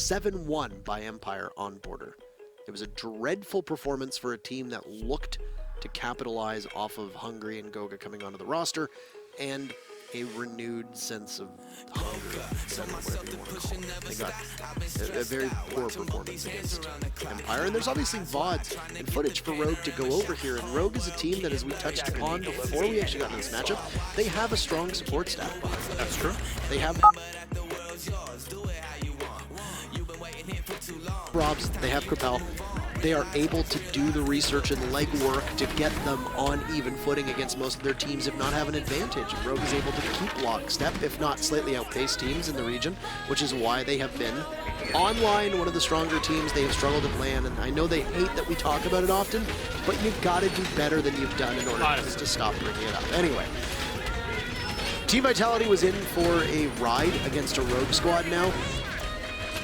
7-1 by Empire on border. It was a dreadful performance for a team that looked to capitalize off of Hungary and Goga coming onto the roster, and a renewed sense of hunger, whatever you want to call it. They got a very poor performance against Empire, and there's obviously VODs and footage for Rogue to go over here, and Rogue is a team that, as we touched upon before we actually got into this matchup, they have a strong support staff behind them. That's true. They have Robs, they have Kripal. They are able to do the research and legwork to get them on even footing against most of their teams, if not have an advantage. And Rogue is able to keep lockstep, if not slightly outpace teams in the region, which is why they have been online one of the stronger teams. They have struggled at LAN, and I know they hate that we talk about it often, but you've got to do better than you've done in order to stop bringing it up. Anyway, Team Vitality was in for a ride against a Rogue squad now.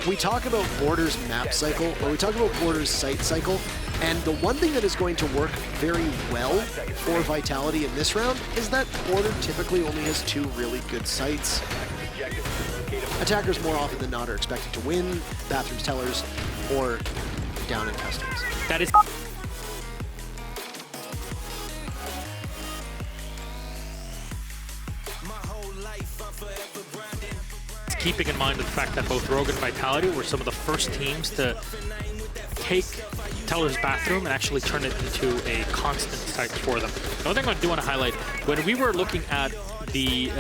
We talk about Border's map cycle, or we talk about Border's site cycle, and the one thing that is going to work very well for Vitality in this round is that Border typically only has 2 really good sites. Attackers more often than not are expected to win, bathrooms tellers, or down in customs. That is... Keeping in mind the fact that both Rogue and Vitality were some of the first teams to take Teller's bathroom and actually turn it into a constant site for them. Another thing I do want to highlight, when we were looking at the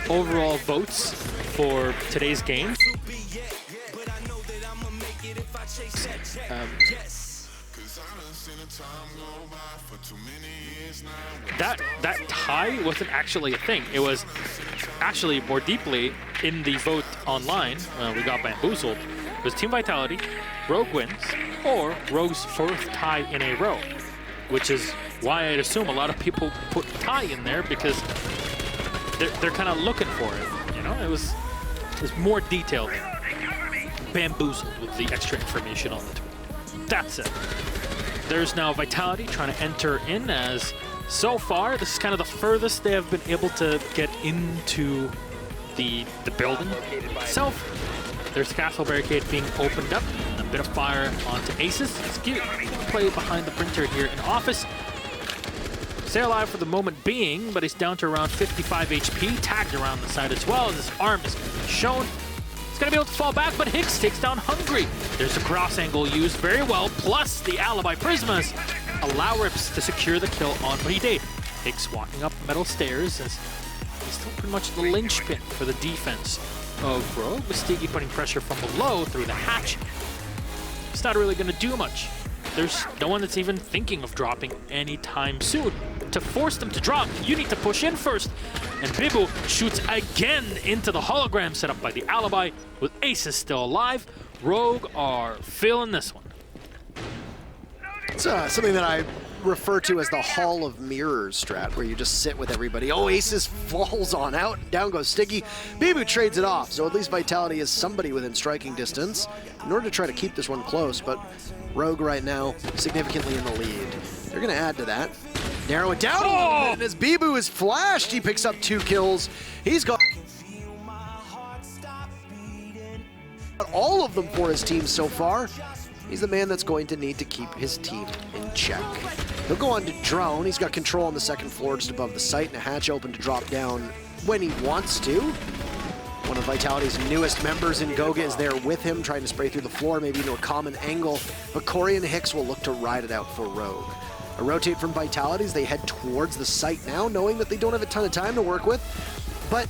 overall votes for today's game, that tie wasn't actually a thing. It was actually more deeply in the vote online. We got bamboozled. It was Team Vitality, Rogue wins, or Rogue's 4th tie in a row, which is why I'd assume a lot of people put tie in there, because they're kind of looking for it. You know, it was more detailed. Bamboozled with the extra information on the tweet. That's it. There's now Vitality trying to enter in, as so far this is kind of the furthest they have been able to get into the building itself. There's the castle barricade being opened up, and a bit of fire onto Aces. Let's get play behind the printer here in office. Stay alive for the moment being, but he's down to around 55 HP, tagged around the side as well, as his arm is shown. He's gonna be able to fall back, but Hicks takes down Hungry. There's a cross angle used very well, plus the alibi prismas allow Rips to secure the kill on Bride. Hicks walking up metal stairs, as he's still pretty much the linchpin for the defense of Rogue. Mistigi putting pressure from below through the hatch. It's not really gonna do much. There's no one that's even thinking of dropping anytime soon. To force them to drop, you need to push in first. And Bibu shoots again into the hologram set up by the alibi, with Aces still alive. Rogue are feeling this one. It's something that I refer to as the Hall of Mirrors strat, where you just sit with everybody. Oh, Aces falls on out, and down goes Sticky. Bibu trades it off, so at least Vitality is somebody within striking distance in order to try to keep this one close, but Rogue right now significantly in the lead. They're going to add to that. Narrow it down a little bit, and as Bibu is flashed, he picks up 2 kills. He's got all of them for his team so far. He's the man that's going to need to keep his team in check. He'll go on to drone. He's got control on the 2nd floor just above the site, and a hatch open to drop down when he wants to. One of Vitality's newest members in Goga is there with him, trying to spray through the floor, maybe into a common angle. But Corey and Hicks will look to ride it out for Rogue. A rotate from Vitality as they head towards the site now, knowing that they don't have a ton of time to work with. But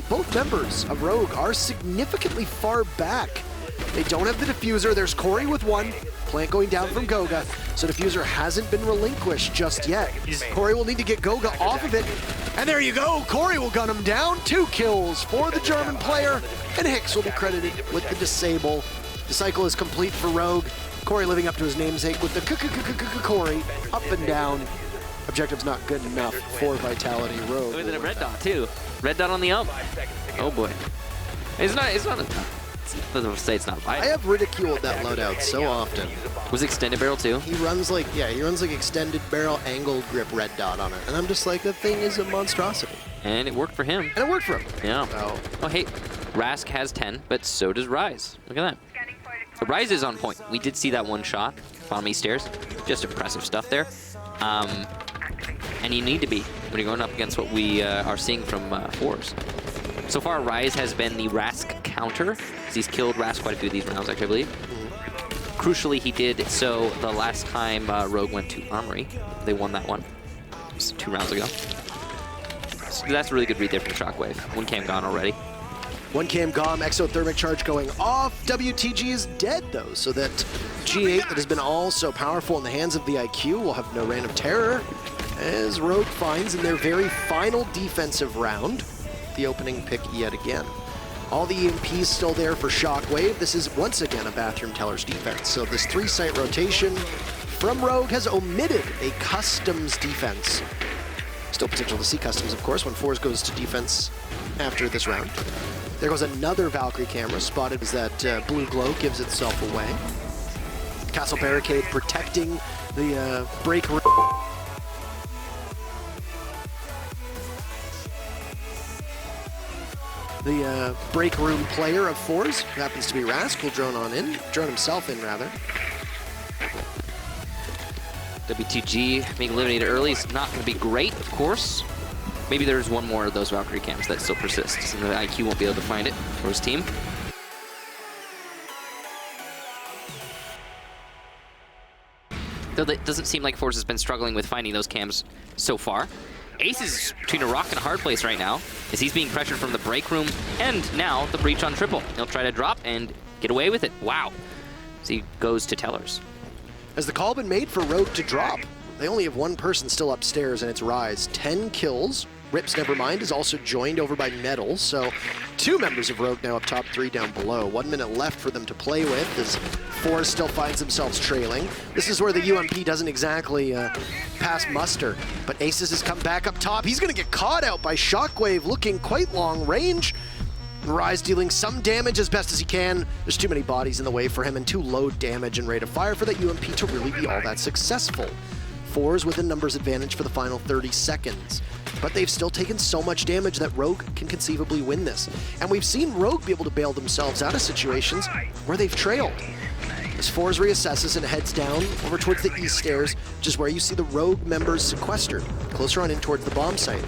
both members of Rogue are significantly far back. They don't have the diffuser. There's Corey with 1. Plant going down from Goga, so diffuser hasn't been relinquished just yet. Corey will need to get Goga off of it. And there you go. Corey will gun him down. 2 kills for the German player. And Hicks will be credited with the disable. The cycle is complete for Rogue. Corey living up to his namesake with the Corey up and down. Objective's not good enough for Vitality. Rogue. Look at the red dot too. Red dot on the up. Oh boy. It's not a, doesn't say it's not. I have ridiculed that loadout so often. Was extended barrel too? He runs like, yeah, he runs like extended barrel angle grip red dot on it. And I'm just like, that thing is a monstrosity. And it worked for him. And it worked for him. Yeah. So. Oh hey, Rask has 10, but so does Rise. Look at that. So Rise is on point. We did see that one shot, bottom east stairs. Just impressive stuff there. And you need to be when you're going up against what we are seeing from Fours. So far, Rise has been the Rask counter. He's killed Rask quite a few of these rounds, actually, I believe. Crucially, he did so the last time Rogue went to Armory. They won that one. It was 2 rounds ago. So that's a really good read there from Shockwave. 1 cam gone already. 1 cam gone, exothermic charge going off. WTG is dead, though, so that G8 that has been all so powerful in the hands of the IQ will have no reign of terror, as Rogue finds in their very final defensive round the opening pick yet again. All the EMPs still there for Shockwave. This is once again a bathroom teller's defense. So this 3-site rotation from Rogue has omitted a customs defense. Still potential to see customs, of course, when Fours goes to defense after this round. There goes another Valkyrie camera, spotted as that blue glow gives itself away. Castle Barricade protecting the break room. The break room player of Fours, who happens to be Rask, will drone himself in, rather. WTG being eliminated early is not going to be great, of course. Maybe there's one more of those Valkyrie cams that still persists, and the IQ won't be able to find it for his team. Though it doesn't seem like Force has been struggling with finding those cams so far. Ace is between a rock and a hard place right now, as he's being pressured from the break room and now the breach on triple. He'll try to drop and get away with it. Wow. As he goes to Tellers. Has the call been made for Rogue to drop? They only have 1 person still upstairs, and it's Rise. 10 kills. Rips Nevermind is also joined over by Metal, so 2 members of Rogue now up top, 3 down below. 1 minute left for them to play with as Fours still finds themselves trailing. This is where the UMP doesn't exactly pass muster, but Aces has come back up top. He's going to get caught out by Shockwave, looking quite long range. Rise dealing some damage as best as he can. There's too many bodies in the way for him and too low damage and rate of fire for that UMP to really be all that successful. Fours with a numbers advantage for the final 30 seconds. But they've still taken so much damage that Rogue can conceivably win this. And we've seen Rogue be able to bail themselves out of situations where they've trailed. As Fours reassesses and heads down over towards the east stairs, which is where you see the Rogue members sequestered, closer on in towards the bomb site.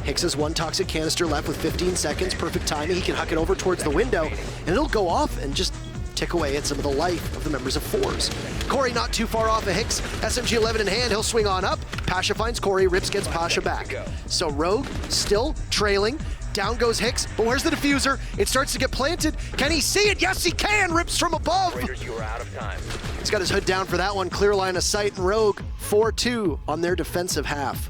Hicks has 1 toxic canister left with 15 seconds, perfect timing. He can huck it over towards the window, and it'll go off and just tick away at some of the life of the members of Fours. Corey not too far off of Hicks. SMG-11 in hand, he'll swing on up. Pasha finds Corey, Rips gets Pasha back. So Rogue still trailing. Down goes Hicks, but where's the diffuser? It starts to get planted. Can he see it? Yes, he can! Rips from above! You are out of time. He's got his hood down for that one. Clear line of sight, and Rogue 4-2 on their defensive half.